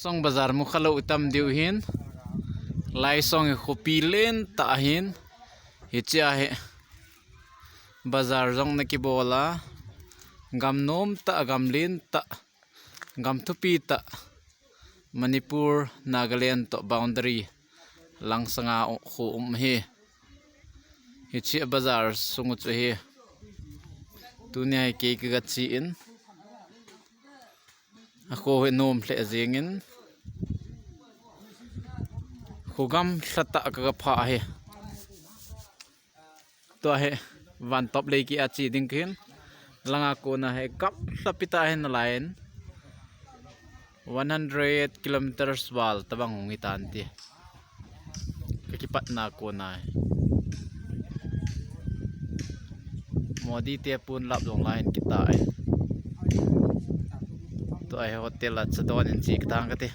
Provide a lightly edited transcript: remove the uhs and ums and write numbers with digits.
song bazar mu khalo utam diu hin Laisong Hi khopi len ta hin hi chia he bazar jong na ki bola gam nom ta gam lin ta gam thupi ta Manipur Nagaland to boundary lang sanga khu hi hi chia bazar sungu chu hi tunia ke ka chi in ako he nom hle jengin khugam thlata ka pha he to he van top le ki achi ding kin langa ko na he kap hlapita hen line 100 kilometers wal tabang ngitan ti kipat na ko na modi te pun lap dong line kita ai to ai hotel at sa don in chik tang ka te